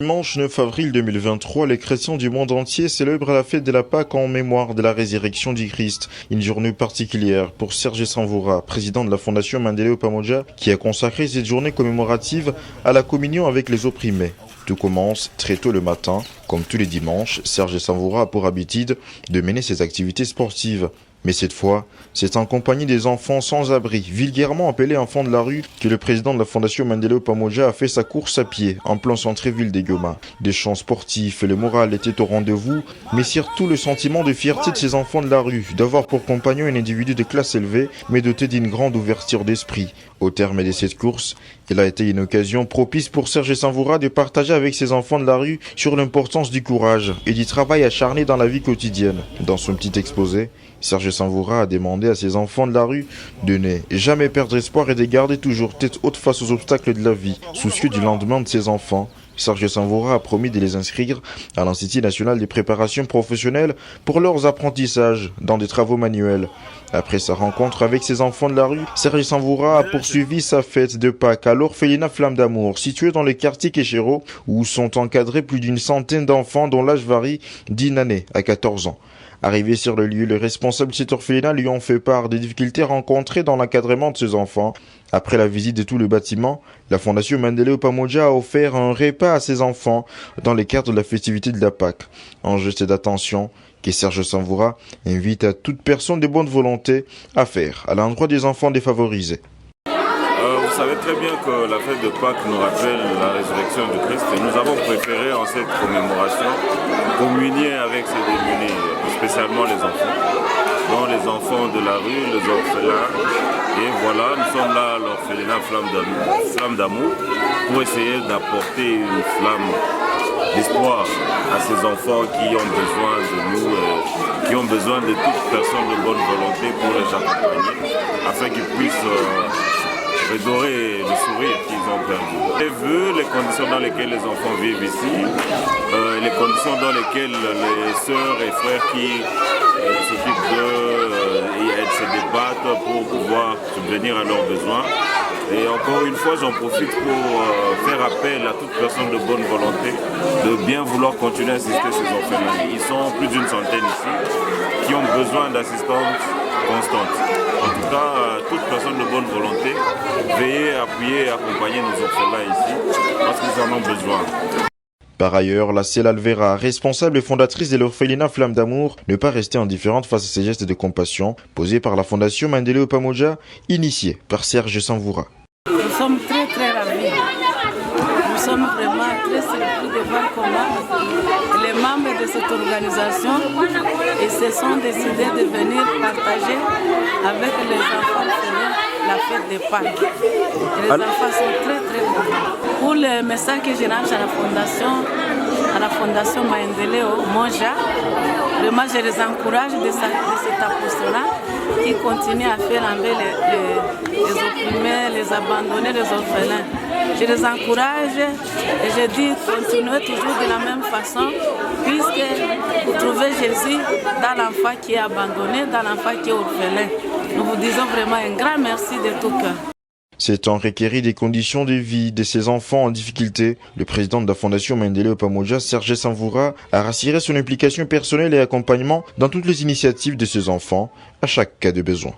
Dimanche 9 avril 2023, les chrétiens du monde entier célèbrent la fête de la Pâque en mémoire de la résurrection du Christ. Une journée particulière pour Serge Samvoura, président de la Fondation Mandela Upamoja, qui a consacré cette journée commémorative à la communion avec les opprimés. Tout commence très tôt le matin. Comme tous les dimanches, Serge Samvoura a pour habitude de mener ses activités sportives. Mais cette fois, c'est en compagnie des enfants sans abri, vulgairement appelés enfants de la rue, que le président de la Fondation Mandela Upamoja a fait sa course à pied en plein centre-ville de Goma. Des chants sportifs et le moral étaient au rendez-vous, mais surtout le sentiment de fierté de ces enfants de la rue, d'avoir pour compagnon un individu de classe élevée, mais doté d'une grande ouverture d'esprit. Au terme de cette course, il a été une occasion propice pour Serge Samvoura de partager avec ses enfants de la rue sur l'importance du courage et du travail acharné dans la vie quotidienne. Dans son petit exposé, Serge Samvoura a demandé à ses enfants de la rue de ne jamais perdre espoir et de garder toujours tête haute face aux obstacles de la vie. Soucieux du lendemain de ses enfants, Serge Samvoura a promis de les inscrire à l'Institut national de préparation professionnelle pour leurs apprentissages dans des travaux manuels. Après sa rencontre avec ses enfants de la rue, Serge Samvoura a poursuivi sa fête de Pâques à l'orphelinat Flamme d'Amour, situé dans le quartier Kéchéro, où sont encadrés plus d'une centaine d'enfants dont l'âge varie d'une année à 14 ans. Arrivé sur le lieu, les responsables de cet orphelinat lui ont fait part des difficultés rencontrées dans l'encadrement de ses enfants. Après la visite de tout le bâtiment, la Fondation Mandela Upamoja a offert un repas à ses enfants dans le cadre de la festivité de la Pâque. Un geste d'attention que Serge Samvoura invite à toute personne de bonne volonté à faire à l'endroit des enfants défavorisés. Vous savez très bien que la fête de Pâques nous rappelle la résurrection du Christ et nous avons préféré en cette commémoration communier avec ces démunis, spécialement les enfants, dont les enfants de la rue, les orphelins. Et voilà, nous sommes là à l'orphelinat Flamme d'Amour pour essayer d'apporter une flamme d'espoir à ces enfants qui ont besoin de nous, qui ont besoin de toute personne de bonne volonté pour les accompagner, afin qu'ils puissent redorer le sourire qu'ils ont perdu. J'ai vu les conditions dans lesquelles les enfants vivent ici, les conditions dans lesquelles les sœurs et frères qui s'occupent d'eux se débattent pour pouvoir subvenir à leurs besoins. Et encore une fois, j'en profite pour faire appel à toute personne de bonne volonté de bien vouloir continuer à assister ces orphelins. Ils sont plus d'une centaine ici qui ont besoin d'assistance constante. En tout cas, toute personne de bonne volonté, veillez, appuyer et accompagner nos orphelins ici parce qu'ils en ont besoin. Par ailleurs, la Céla Alvera, responsable et fondatrice de l'orphelinat Flamme d'Amour, ne pas rester indifférente face à ces gestes de compassion posés par la Fondation Mandela Upamoja, initiée par Serge Samvoura. Nous sommes très ravis. Nous sommes vraiment très surpris de voir comment les membres de cette organisation se sont décidés de venir partager avec les enfants la fête des Pâques. Et les enfants sont très contents. Pour le message que je lance à la Fondation Mandela Upamoja, vraiment je les encourage de cet apostolat qui continue à faire enlever les opprimés, les abandonnés, les orphelins. Je les encourage et je dis continuez toujours de la même façon puisque vous trouvez Jésus dans l'enfant qui est abandonné, dans l'enfant qui est orphelin. Nous vous disons vraiment un grand merci de tout cœur. S'étant requéri des conditions de vie de ces enfants en difficulté, le président de la Fondation Mandela Upamoja, Serge Samvoura, a rassuré son implication personnelle et accompagnement dans toutes les initiatives de ces enfants, à chaque cas de besoin.